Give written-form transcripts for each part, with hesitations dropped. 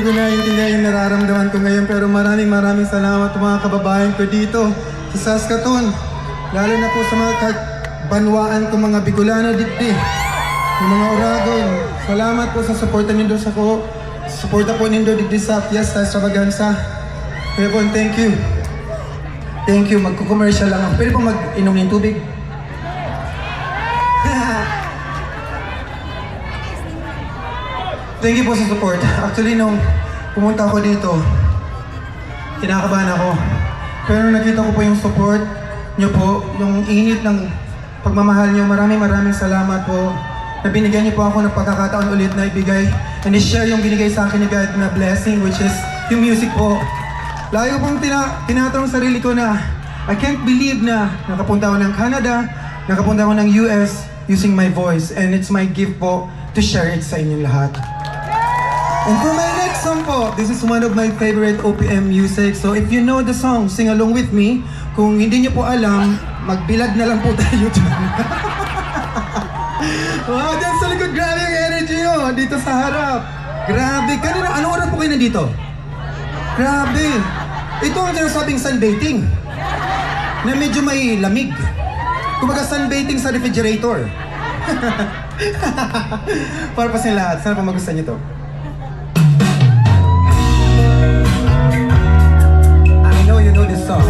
ko naiintindihan yung nararamdaman ko ngayon, pero maraming salamat mga kababayan ko dito sa Saskatoon. Lalo na po sa mga banwaan ko, mga Bicolano dito, yung mga Oragon. Salamat po sa suporta nindo sa ko. Suporta po nindo dito sa Fiesta Extravaganza. Kaya po, thank you. Thank you. Magko-commercial lang ako. Pwede po mag-inom ng tubig? Thank you po sa support. Actually, nung pumunta ako dito, kinakabahan ako. Pero nakita ko po yung support nyo po, yung init ng pagmamahal nyo. Maraming salamat po. Na binigyan niyo po ako ng pagkakataon ulit na ibigay and i-share yung binigay sa akin ni God na blessing, which is yung music po. Lagi ko pong tinatanong sarili ko na I can't believe na nakapunta ako ng Canada, nakapunta ako ng US using my voice, and it's my gift po to share it sa inyong lahat. And for my next song po, this is one of my favorite OPM music. So if you know the song, sing along with me. Kung hindi niyo po alam, magbilad na lang po tayo dyan. Wow, dyan sa likod, grabe yung energy nyo dito sa harap. Grabe. Kanina, anong oras po kayo nandito? Grabe. Ito ang sinasabing sunbathing. Na medyo may lamig. Kumbaga sunbathing sa refrigerator. Para pa sa lahat. Sana pa magustuhan nyo to. I know you know this song.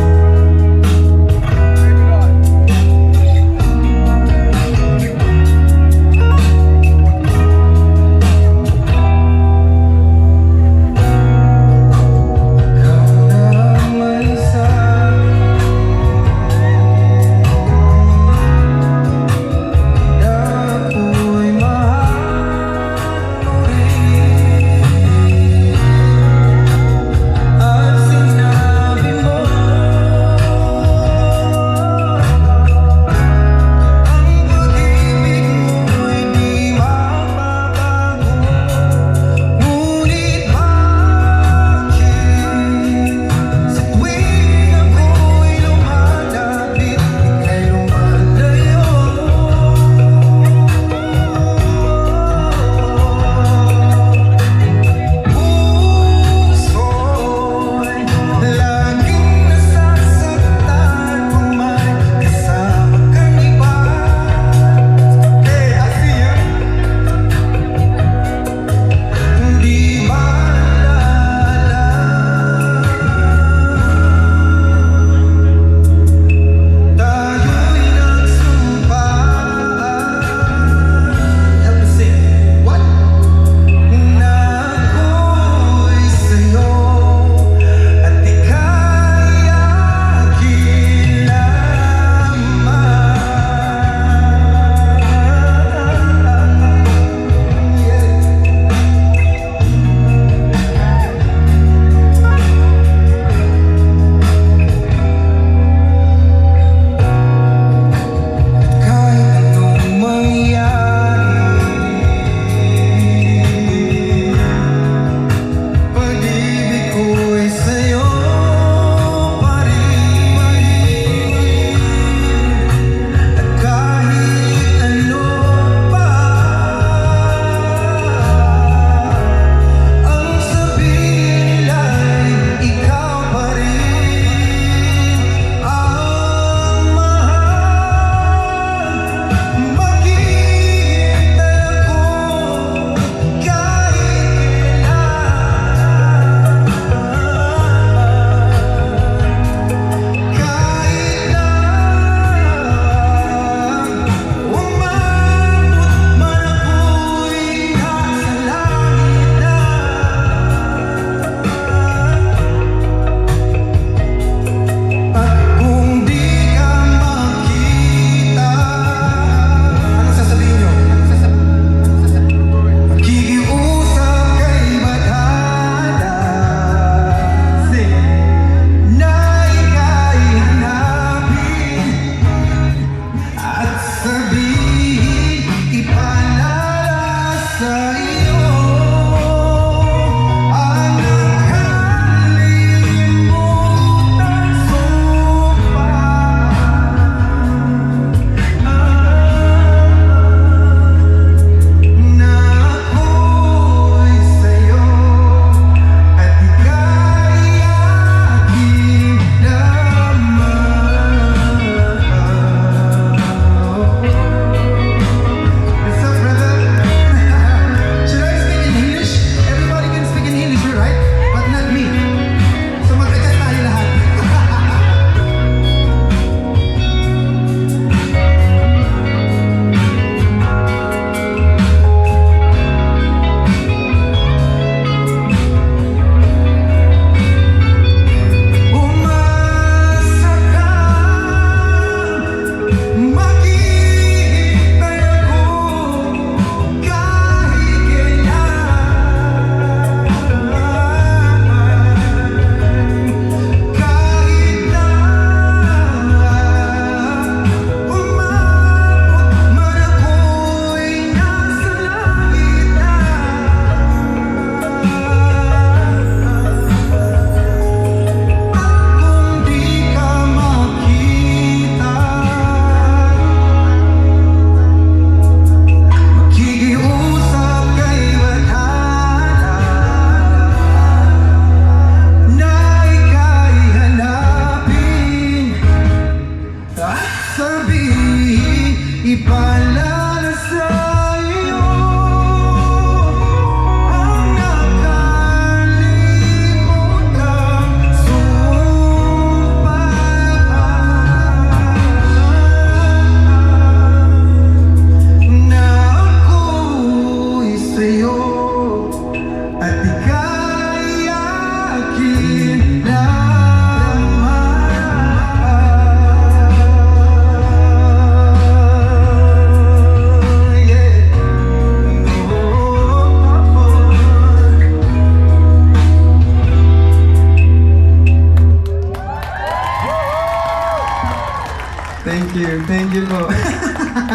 Thank you po.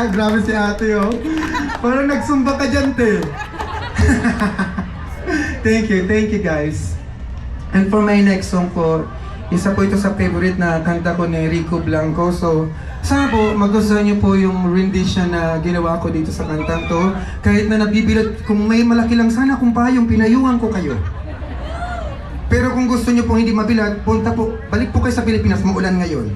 Grabe si ate, oh. Parang nagsumba ka dyan, te. Thank you guys. And for my next song po, isa po ito sa favorite na kanta ko ni Rico Blanco. So, sana po magustuhan niyo po yung rendition na ginawa ko dito sa kantang to. Kahit na nabibilad, kung may malaki lang sana kung payong, pinayuhan ko kayo. Pero kung gusto niyo po hindi mabilad, balik po kayo sa Pilipinas, maulan ngayon.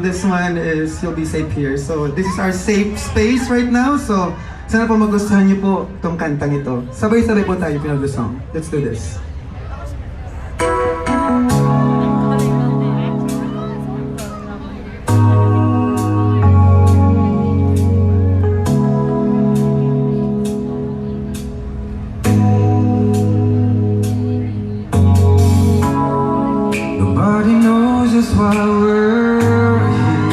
This one is, you'll be safe here. So, this is our safe space right now. So, sana po magustuhan niyo po itong kantang ito. Sabay-sabay po tayo, Pinoy song. Let's do this. Nobody knows just why we're here.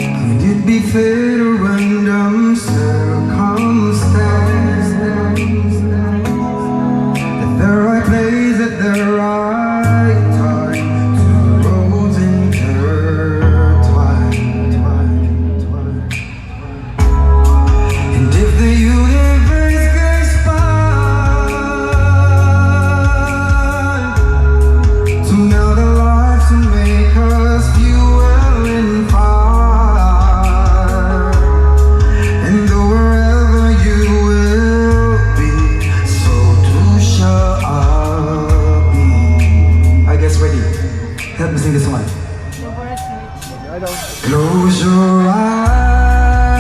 Could it be fate or random circumstance? At the right place at the right time, two roads intertwine. And if the universe conspires to melt our lives and make us fuel and fire, and though wherever you will be, so too shall I be. I guess ready. Help me sing this one. Close your eyes,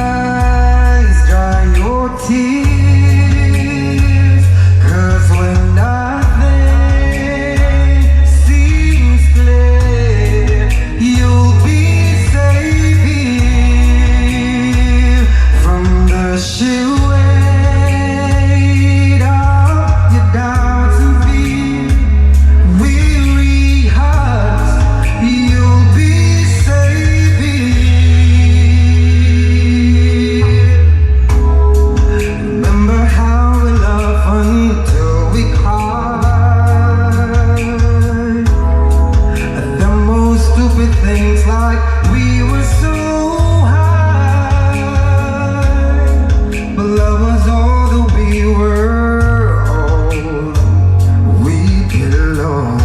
dry your tears, 'cause when nothing seems clear, you'll be safe here from the chill weight of your doubts and fears. Weary hearts, you'll be safe here. Remember how we laughed until we cried at the most stupid things, like we were so high. But love was all that we were, all we belonged.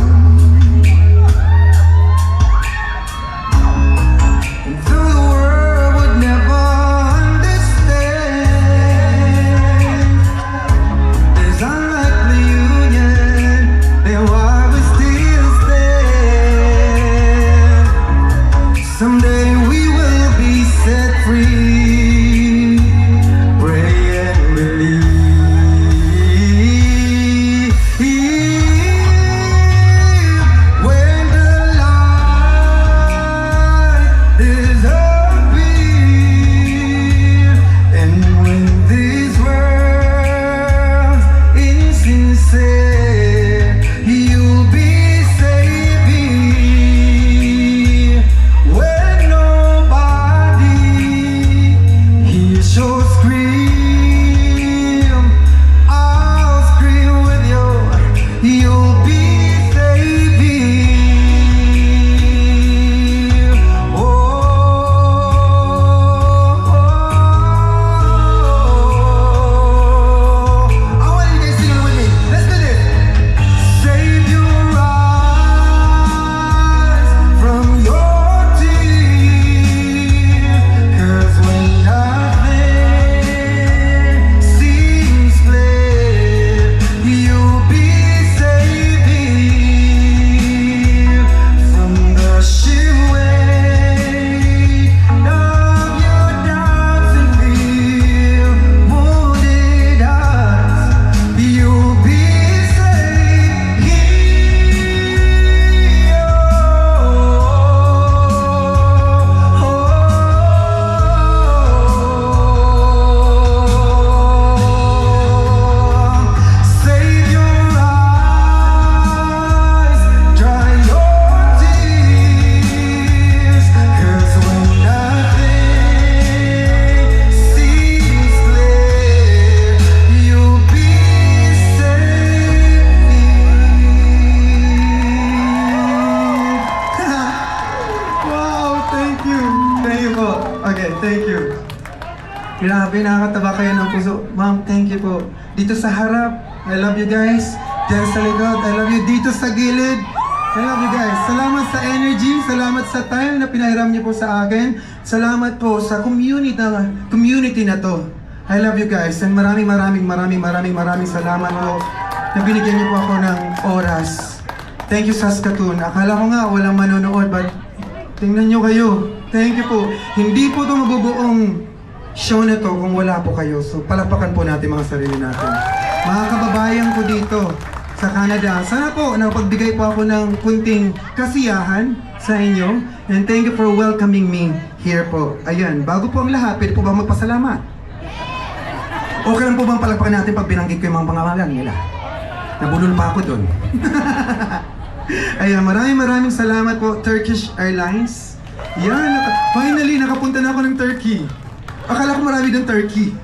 And though the world would never understand this unlikely union, then why we still stand? Someday we will be set free. Pray and believe. When the light is appeared, and when this world's insincere, you'll be safe here. When nobody Thank you. Thank you po. Okay, thank you. Grabe, nakakataba kayo ng puso. Ma'am, thank you po. Dito sa harap, I love you guys. Diyan sa likod, I love you. Dito sa gilid, I love you guys. Salamat sa energy, salamat sa time na pinahiram niyo po sa akin. Salamat po sa community na to. I love you guys. And maraming salamat po na binigyan niyo po ako ng oras. Thank you, Saskatoon. Akala ko nga walang manonood, but tingnan niyo kayo. Thank you po. Hindi po ito mabubuong show na to kung wala po kayo. So, palapakan po natin mga sarili natin. Mga kababayan ko dito sa Canada, sana po napagbigay po ako ng kunting kasiyahan sa inyo. And thank you for welcoming me here po. Ayan, bago po ang lahat, pwede po ba magpasalamat? Okay lang po bang palagpakan natin pag binanggit ko yung mga pangalan nila? Nabulol pa ako doon. Ayan, maraming salamat po, Turkish Airlines. Yan, finally nakapunta na ako ng Turkey. Akala ko marami doon Turkey.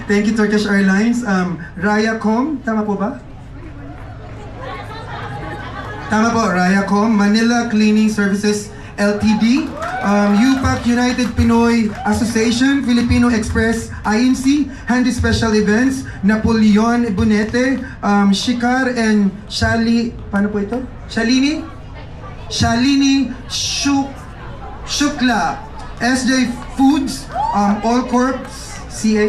Thank you, Turkish Airlines. Rayacom, tama po ba? Tama po, Rayacom, Manila Cleaning Services Ltd, UPAC United Pinoy Association, Filipino Express INC, Handy Special Events, Napoleon Bonete, Shikar and paano po ito? Shalini Shukla, SJ Foods, All Corp CA,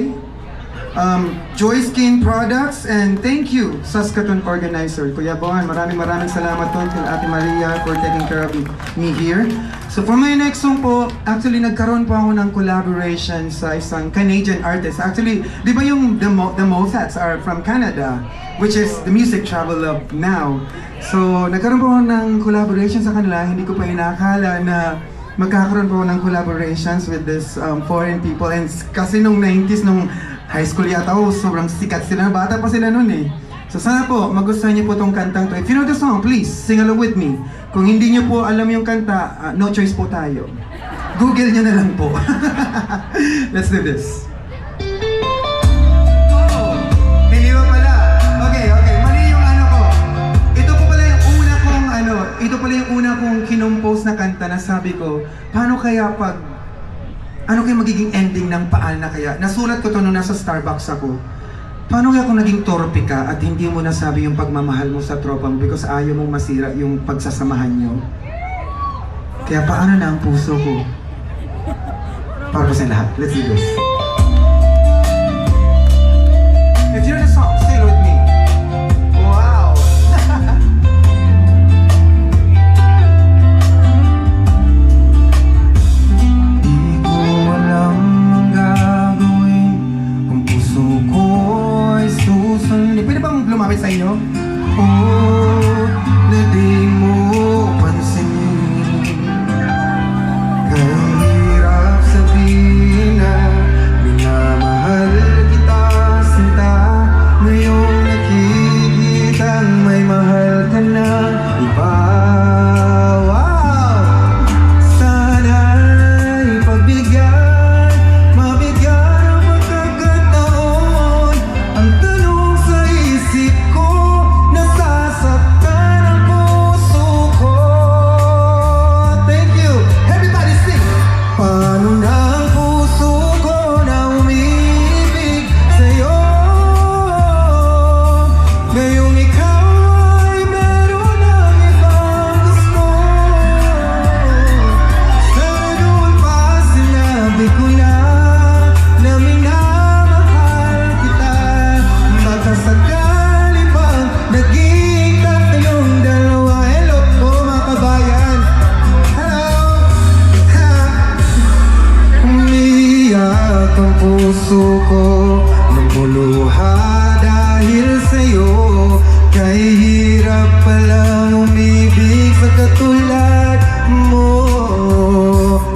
Joy Skin Products, and thank you, Saskatoon Organizer. Kuya Bohan, maraming salamat po kay Ate Maria for taking care of me here. So for my next song po, actually nagkaroon po ako ng collaboration sa isang Canadian artist. Actually, di ba yung the Mozats are from Canada, which is the music travel of now. So nagkaroon po ako ng collaboration sa kanila. Hindi ko pa inakala na magkakaroon po ng collaborations with this foreign people. And kasi nung 90s, nung high school yata ako, sobrang sikat sila. Bata pa sila noon eh. So sana po, magustuhan niyo po tong kantang to. If you know the song, please, sing along with me. Kung hindi niyo po alam yung kanta, no choice po tayo. Google niyo na lang po. Let's do this. Hindi ba pala? Okay. Mali yung ano ko. Ito pala yung una kong kinompose na kanta na sabi ko, paano kaya ano kaya magiging ending ng Paal na Kaya? Nasulat ko to nung nasa Starbucks ako. Paano kaya kung naging torpe ka at hindi mo nasabi yung pagmamahal mo sa tropa mo because ayaw mong masira yung pagsasamahan nyo? Kaya paano na ang puso ko? Para po sa lahat. Let's do this. If you know the song, stay with me. Wow! Pwede bang lumapit sa inyo? Oh, na di mo pansinin. Kahirap sabihin na minamahal kita, sinta. Ngayong nakikitang may mahal ka na iba. Puso ko lumuluha dahil sa'yo. Kahirap palang umibig sa katulad mo.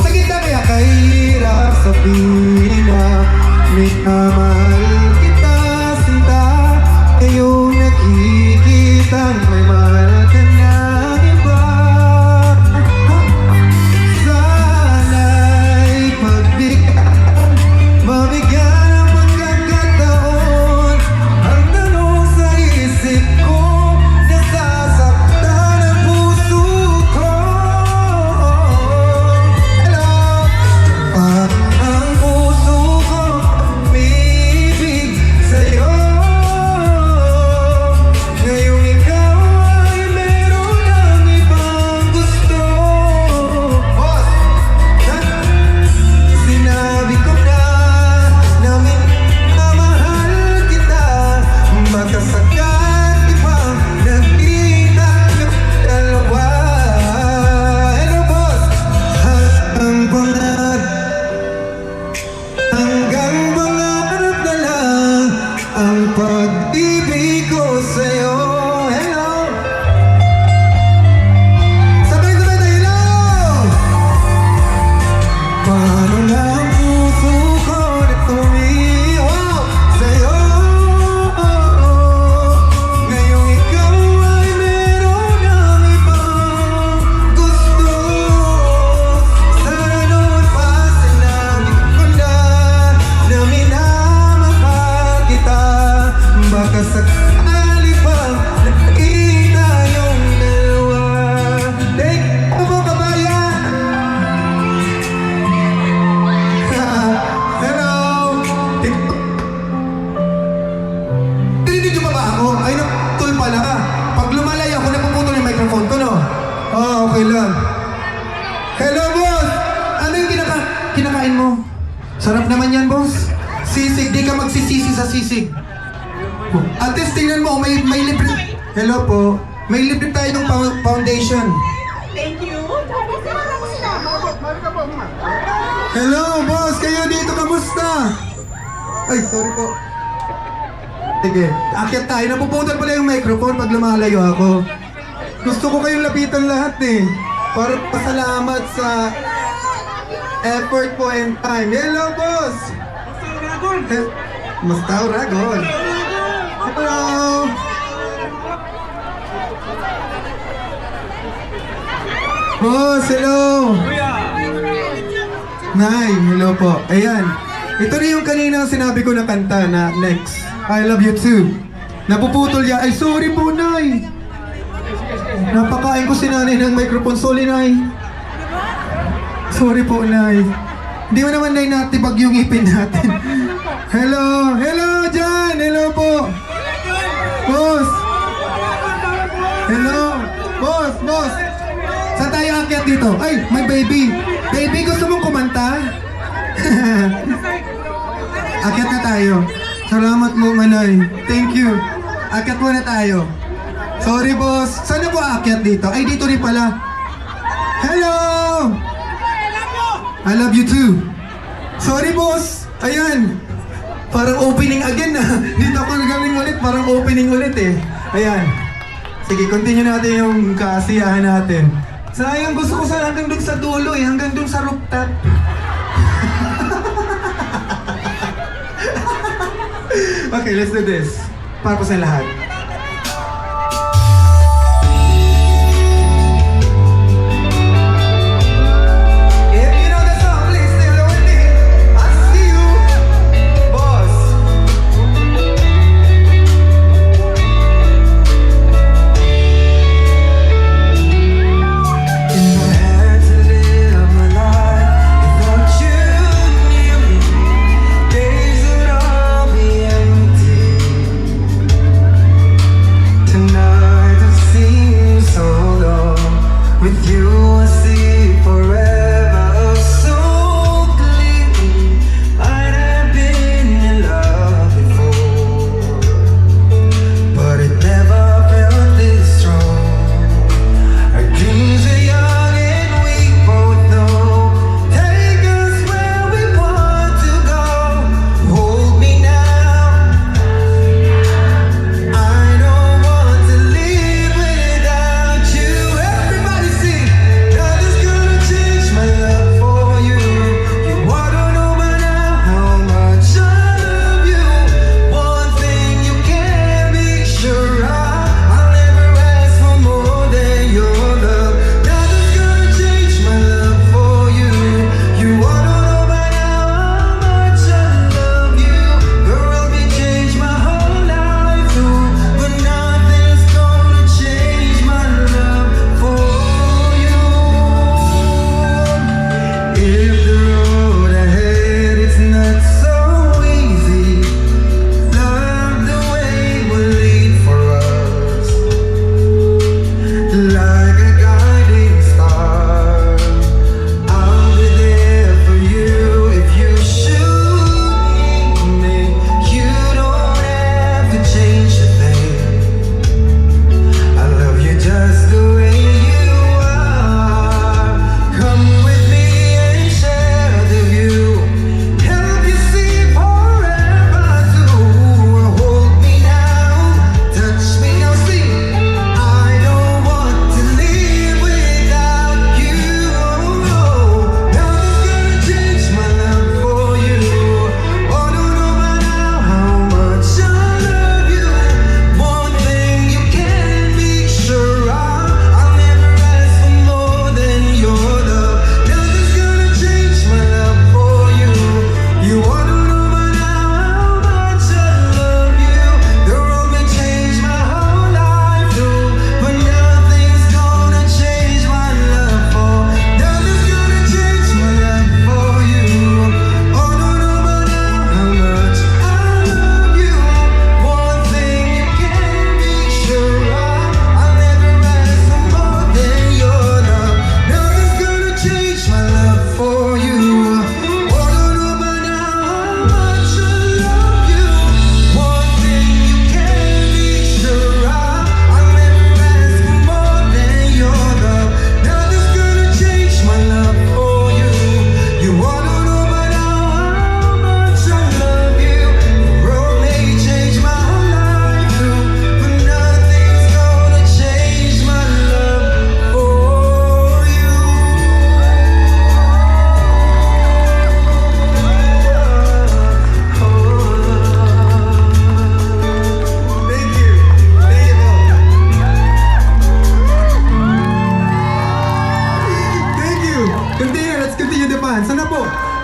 Sakit na kaya kahirap sabihin na minamahal kita, sinta. Ngayong nakikita may mahal ka na iba. Sana'y pagbigyan, mabigyan ang pagkakataon. Ang tanong sa isip ko, nasasaktan Sarap naman yan, boss. Sisig, di ka magsisisi sa sisig. At least tingnan mo, may libre. Hello po. May libre tayo ng foundation. Thank you. Hello, boss. Kayo dito, kamusta? Ay, sorry po. Sige, akyat tayo. Napuputol pala yung microphone pag lumalayo ako. Gusto ko kayong lapitan lahat eh. Para pasalamat sa effort po and time. Hello, boss! Mustaw Ragol. Hello! Boss, hello! Nay, hello po. Ayan. Ito na yung kanina sinabi ko na kanta na next. I love you too. Napuputol ya. Ay, sorry po, Nay. Napakain ko si nanay ng microphone. Sorry, Nay. Sorry po, Nay. Hindi mo naman, Nay, natibag yung ipin natin. Hello! Hello, John! Hello po! Boss! Hello! Boss! Boss! Saan tayo akyat dito? Ay, may baby! Baby, gusto mong kumanta? Akyat na tayo. Salamat mo, Manay. Thank you. Akyat muna tayo. Sorry, boss. Saan na po aakyat dito? Ay, dito rin pala. Hello! I love you too. Sorry, boss. Ayan. Parang opening again na. Dito ako nagaling ulit. Parang opening ulit eh. Ayan. Sige, continue natin yung kasiyahan natin. Sayang, gusto ko sana hanggang dun sa dulo eh. Hanggang dun sa rooftop. Okay, let's do this. Para po sa lahat. If you know the song, please sing along with me. I see you, boss. If I had to live my life without you near me, days would all be empty.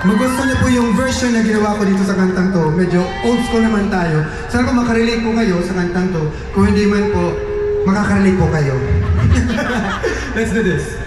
magusto niyo po yung version na ginawa ko dito sa kantang to, medyo old school naman tayo. Sana po makarelate po kayo sa kantang to. Kung hindi man po, makakarelate po kayo. Let's do this.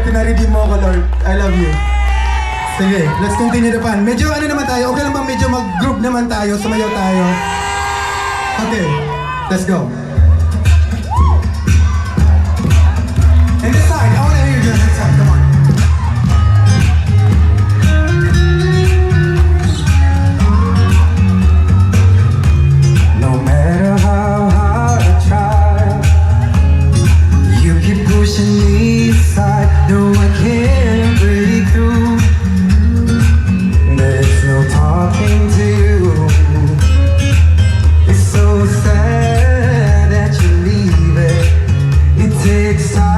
Pinaredeem mo ako, Lord. I love you. Sige, let's continue the fun. Medyo ano naman tayo? Okay lang bang medyo mag-group naman tayo? Sumayaw tayo? Okay, let's go. And this side, I wanna hear you this side. Come on. No matter how hard I try, you keep pushing me aside. No, I can't break through. There's no talking to you. It's so sad that you leave it. It takes time.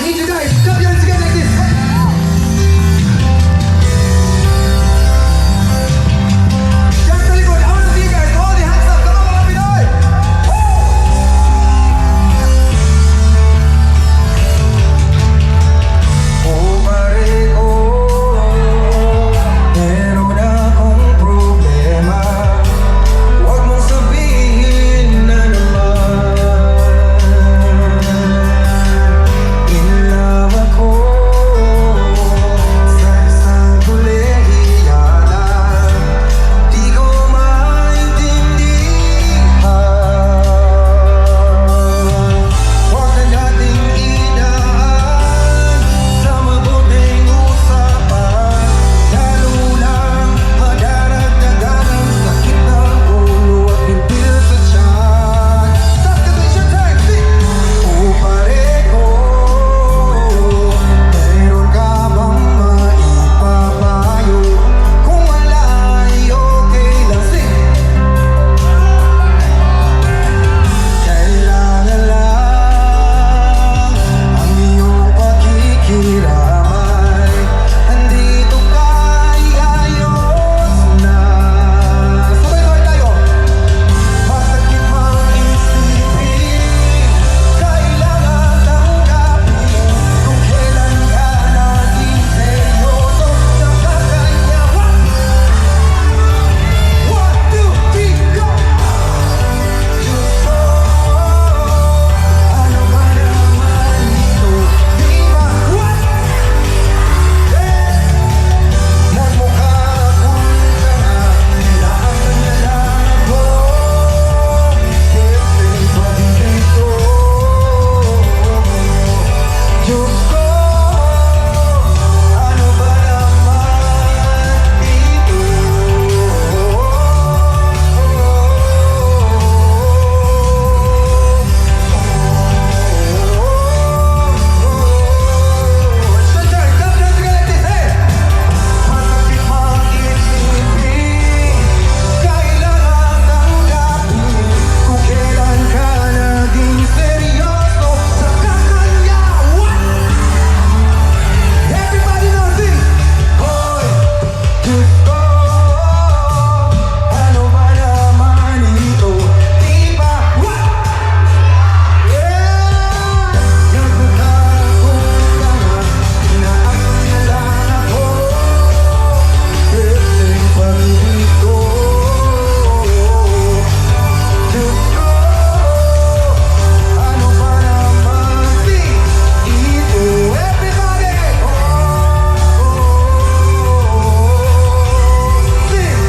need you guys. Clap your hands again like this. Diyan sa likod. I wanna see you guys. All the hands up. Come on, mga Pinoy. Oh, pare ko, meron akong problema. Huwag mong sabihin na naman. In love ako sa isang kolehiyala. Di ko maintindihan. Huwag na nating idaan sa mabuting usapan. Lalo lang madaragdagan ang sakit ng ulo at pipil sa tiyan. Substitution time, sing! Oh, pare ko, meron ka bang maipapayo? Kung wala ay okay lang, sing! Kailangan lang ang iyong pakikiramay. Andito ka, iayos na. Sabay-sabay tayo. Masakit mang isipin, kailangan tanggapin. Kung kailan ka naging seryoso sa kanya. One, two, three, go! Diyos ko, ano ba naman ito? Di ba? What? Nagmukha akong tanga, inaasan niya lang ako. Siyempre, pag dito, Diyos ko, ano ba naman ito? Sunshine, clap your hands together like this, hey! Masakit mang isipin, kailangan tanggapin. Kung kailan ka naging seryoso sa kanya. What? Everybody now sing! Hoy, Diyos ko, ano ba naman ito? Di ba? What? Yeah! Nagmukha akong tanga, inaasan niya lang ako. Siyempre, pag dito, Diyos ko, ano ba naman sing ito? Everybody! Sing!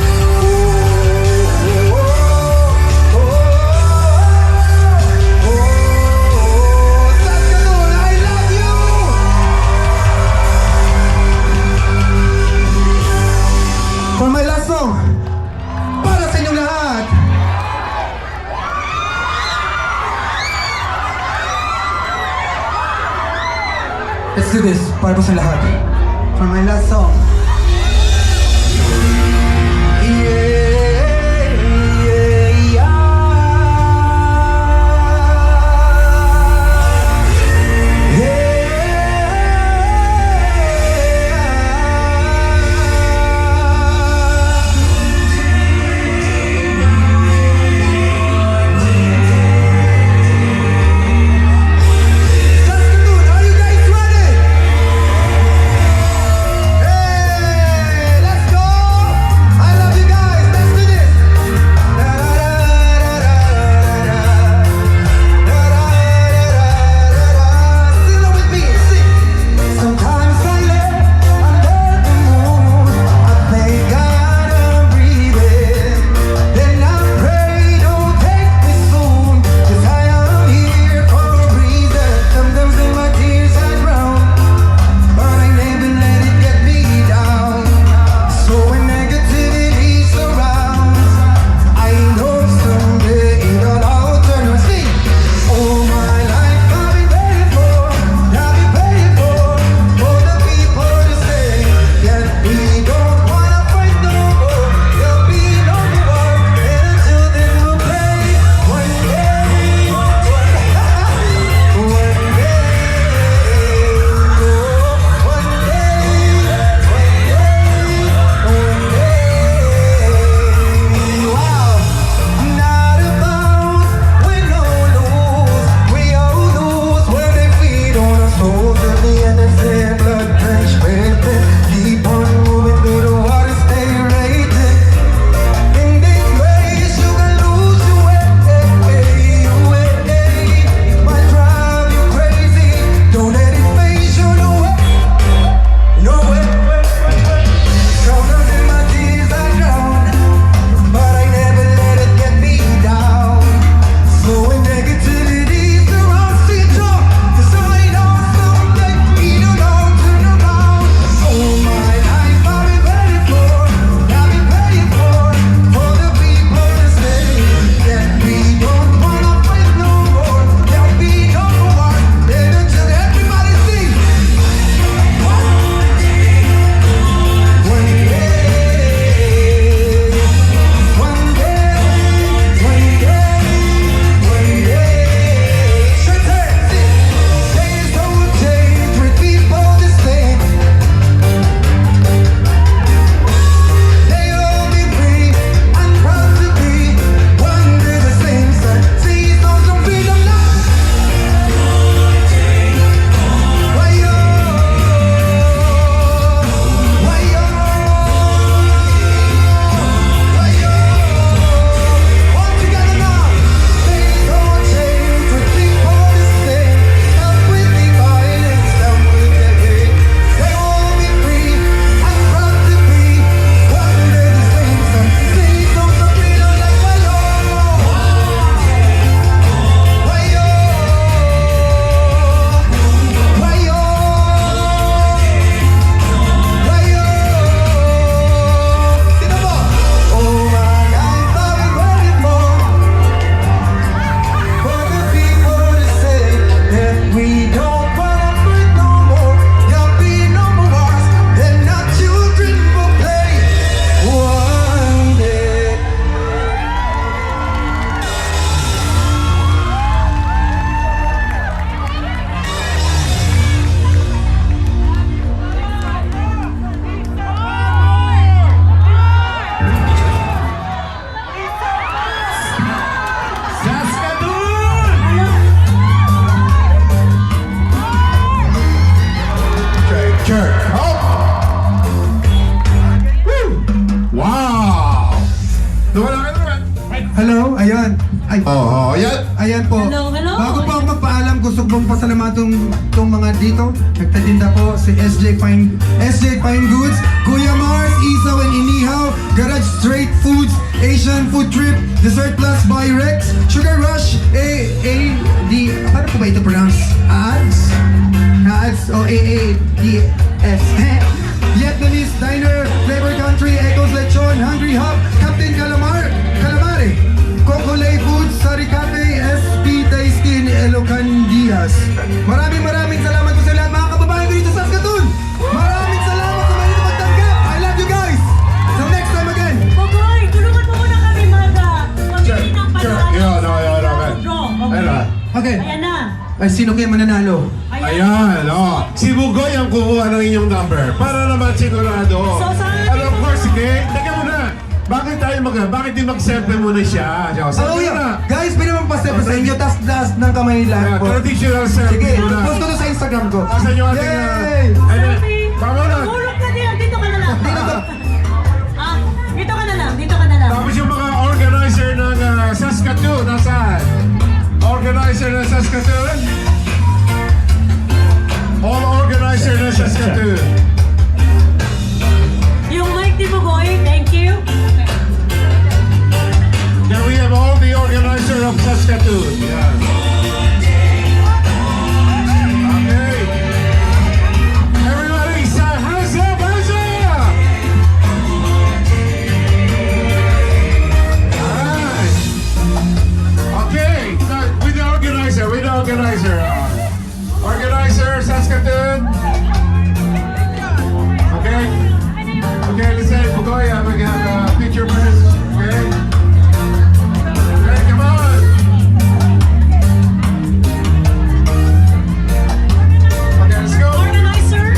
Saskatoon, I love you! For my last song, para sa inyong lahat. Let's do this, para po sa lahat. For my last song. Saskatoon, are you guys ready? Hey! Hello, ayan. Ay, Oo, yan. ayan po. Hello, hello. Bago po ako magpaalam, gusto kong pasalamatan tong mga dito. Nagtatinda po si SJ Fine Goods, Kuya Mars, Isaw and Inihaw, Garage Straight Foods, Asian Food Trip, Dessert Plus by Rex, Sugar Rush, paano po ba ito pronounce? Ads o AADS. Vietnamese Diner, Flavor Country, Echoes Lechon, Hungry Hub, Captain Calamari, Cocolay Foods, Sari Cafe, SP Tasty, Elocan Diaz. Maraming salamat po sa lahat mga kababayan ko dito sa Saskatoon. Maraming salamat sa mga magtanggap. I love you guys. Till next time again. Pogoy, tulungan mo muna kami mamili ng panalo. Yun, okay. Draw. Ayun na. Okay. Ayan na. Ay, sino kayo mananalo? Ayan, Si Bugoy ang kukuha ng inyong number para naman sigurado. So, saan And of course, sige, teka muna. Bakit di mag-selfie muna siya? Oh, yeah. Guys, pwede mo pa-step sa inyo, taas ng kamay lang po. Traditional selfie Sige, muna. post ko to sa Instagram ko. Asan yung ating... Yay! Tama na. Hulog ka diyan. Dito ka na lang. Dito ka na lang. Dito ka na lang. Tapos yung mga organizer ng Saskatoon, nasaan? Organizer ng Saskatoon? All organizer ng Saskatoon. Yung mic ni Pogoy, thank you. Then we have all the organizer of Saskatoon. Yeah. Okay. Everybody, hands up, hands up! Alright. Okay, with the organizer. Organizer, Saskatoon. Okay. Okay, let's say, Bugoy, we have a picture first. Okay. Okay, come on. Okay, let's go. Organizers.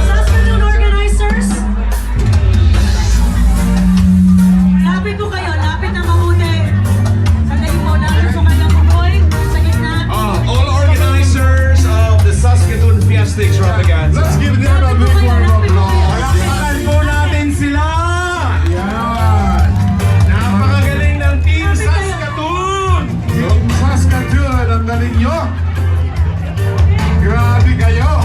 Saskatoon organizers. Lapit po kayo. Lapit na mabuti. Sandali po na. Gusto kayo ng Pogoy. Sa gitna. All organizers of the Saskatoon Fiesta Extravaganza. Let's give them a big warm of applause. Palakpakan po natin sila! Yan. Napakagaling ng Team Saskatoon! Team Saskatoon, ang galing nyo. Grabe kayo.